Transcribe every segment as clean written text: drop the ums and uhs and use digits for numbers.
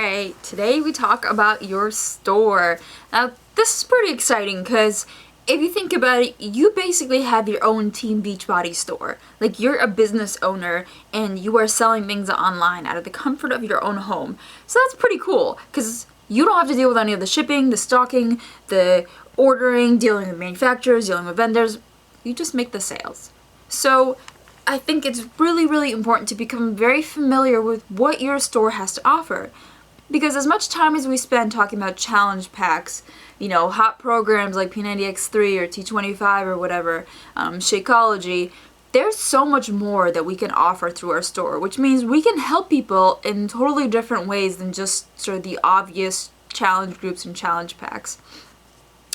Alright, today we talk about your store. Now, this is pretty exciting because if you think about it, you basically have your own Team Beachbody store. Like, you're a business owner and you are selling things online out of the comfort of your own home. So that's pretty cool because you don't have to deal with any of the shipping, the stocking, the ordering, dealing with manufacturers, dealing with vendors. You just make the sales. So I think it's really, really important to become very familiar with what your store has to offer. Because as much time as we spend talking about challenge packs, hot programs like P90X3 or T25 or whatever, Shakeology, there's so much more that we can offer through our store, which means we can help people in totally different ways than just sort of the obvious challenge groups and challenge packs.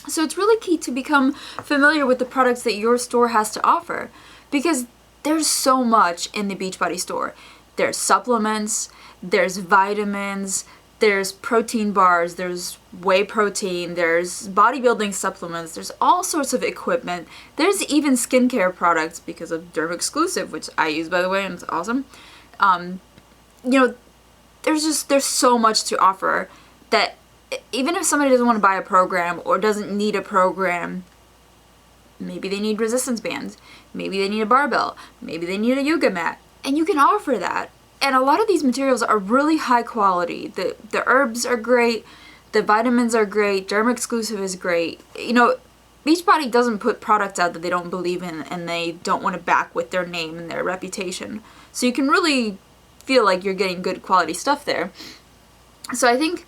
So it's really key to become familiar with the products that your store has to offer, because there's so much in the Beachbody store. There's supplements, there's vitamins, there's protein bars, there's whey protein, there's bodybuilding supplements, there's all sorts of equipment. There's even skincare products because of Derm Exclusive, which I use, by the way, and it's awesome. There's so much to offer that even if somebody doesn't want to buy a program or doesn't need a program, maybe they need resistance bands, maybe they need a barbell, maybe they need a yoga mat, and you can offer that. And a lot of these materials are really high quality. The herbs are great, the vitamins are great, Derm Exclusive is great. Beachbody doesn't put products out that they don't believe in and they don't want to back with their name and their reputation. So you can really feel like you're getting good quality stuff there. So I think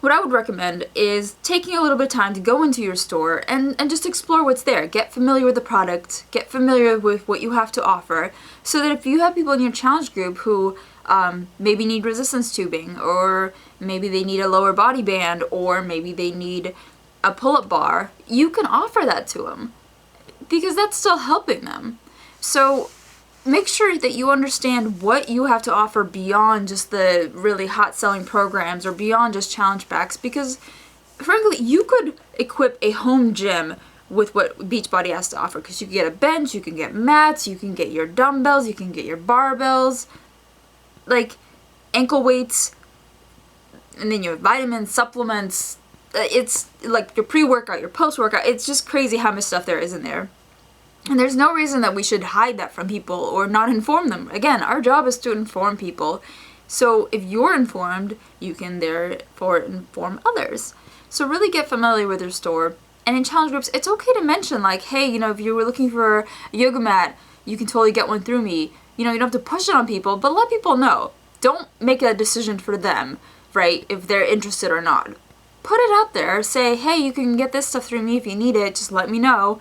what I would recommend is taking a little bit of time to go into your store and just explore what's there. Get familiar with the product, get familiar with what you have to offer, so that if you have people in your challenge group who maybe need resistance tubing, or maybe they need a lower body band, or maybe they need a pull-up bar, you can offer that to them, because that's still helping them. So make sure that you understand what you have to offer beyond just the really hot selling programs or beyond just challenge packs, because frankly, you could equip a home gym with what Beachbody has to offer, because you can get a bench, you can get mats, you can get your dumbbells, you can get your barbells, like ankle weights, and then your vitamins, supplements. It's like your pre-workout, your post-workout. It's just crazy how much stuff there is in there. And there's no reason that we should hide that from people or not inform them. Again, our job is to inform people. So if you're informed, you can therefore inform others. So really get familiar with your store. And in challenge groups, it's okay to mention, like, hey, if you were looking for a yoga mat, you can totally get one through me. You don't have to push it on people, but let people know. Don't make a decision for them, right, if they're interested or not. Put it out there. Say, hey, you can get this stuff through me if you need it. Just let me know.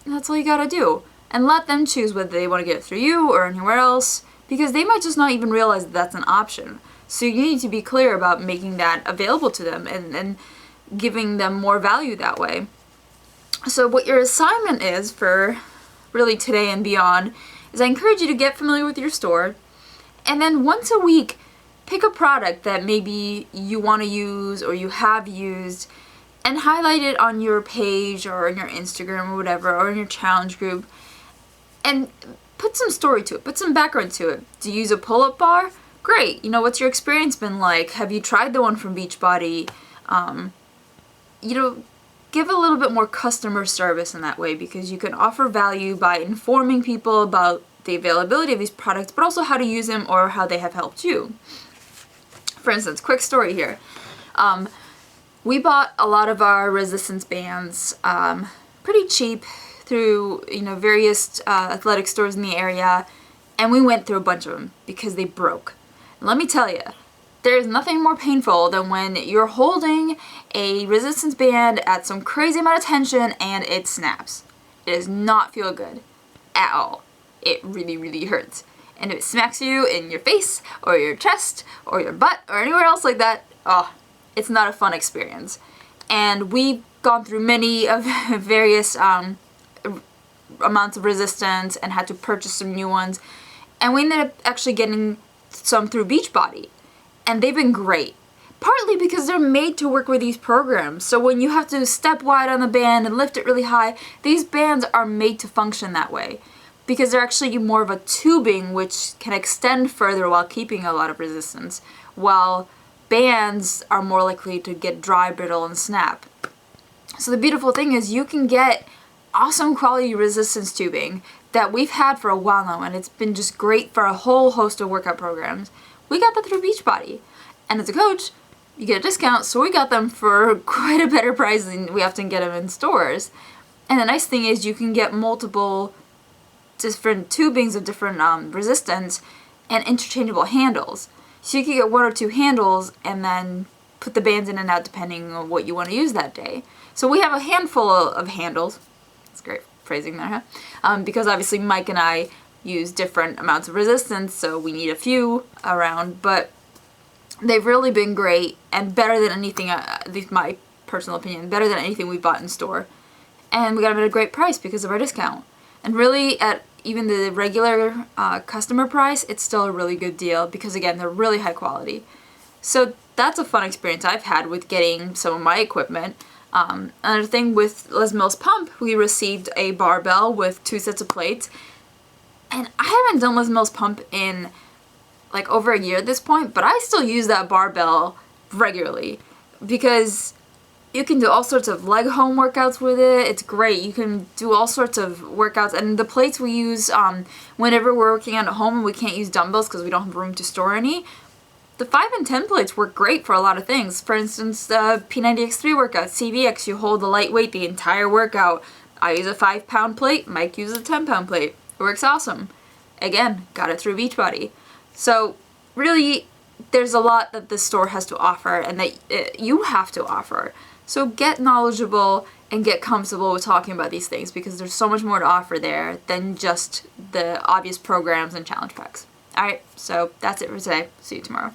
And that's all you gotta do. And let them choose whether they want to get it through you or anywhere else, because they might just not even realize that that's an option. So you need to be clear about making that available to them and giving them more value that way. So what your assignment is for really today and beyond is I encourage you to get familiar with your store, and then once a week, pick a product that maybe you want to use or you have used, and highlight it on your page or on your Instagram or whatever, or in your challenge group, and put some story to it, put some background to it. Do you use a pull-up bar? Great. What's your experience been like? Have you tried the one from Beachbody? Give a little bit more customer service in that way, because you can offer value by informing people about the availability of these products, but also how to use them or how they have helped you. For instance, quick story here. We bought a lot of our resistance bands pretty cheap through various athletic stores in the area, and we went through a bunch of them because they broke. And let me tell you, there's nothing more painful than when you're holding a resistance band at some crazy amount of tension and it snaps. It does not feel good at all. It really, really hurts. And if it smacks you in your face or your chest or your butt or anywhere else like that, it's not a fun experience. And we've gone through many of various amounts of resistance and had to purchase some new ones. And we ended up actually getting some through Beachbody. And they've been great. Partly because they're made to work with these programs. So when you have to step wide on the band and lift it really high, these bands are made to function that way, because they're actually more of a tubing which can extend further while keeping a lot of resistance, while bands are more likely to get dry, brittle, and snap. So the beautiful thing is you can get awesome quality resistance tubing that we've had for a while now, and it's been just great for a whole host of workout programs. We got that through Beachbody. And as a coach, you get a discount, so we got them for quite a better price than we often get them in stores. And the nice thing is you can get multiple different tubings of different resistance and interchangeable handles. So you can get 1 or 2 handles and then put the bands in and out depending on what you want to use that day. So we have a handful of handles. That's great phrasing there, huh? Because obviously Mike and I use different amounts of resistance, so we need a few around, but they've really been great and better than anything, at least my personal opinion, better than anything we bought in store. And we got them at a great price because of our discount. And really, at even the regular customer price, it's still a really good deal because, again, they're really high quality. So that's a fun experience I've had with getting some of my equipment. Another thing with Les Mills Pump, we received a barbell with 2 sets of plates. And I haven't done Les Mills Pump in like over a year at this point, but I still use that barbell regularly because you can do all sorts of leg home workouts with it. It's great. You can do all sorts of workouts, and the plates we use whenever we're working out at home and we can't use dumbbells because we don't have room to store any, the 5 and 10 plates work great for a lot of things. For instance, the P90X3 workout, CVX, you hold the light weight the entire workout. I use a 5-pound plate, Mike uses a 10-pound plate. It works awesome. Again, got it through Beachbody. So really, there's a lot that the store has to offer and that you have to offer. So get knowledgeable and get comfortable with talking about these things because there's so much more to offer there than just the obvious programs and challenge packs. Alright, so that's it for today. See you tomorrow.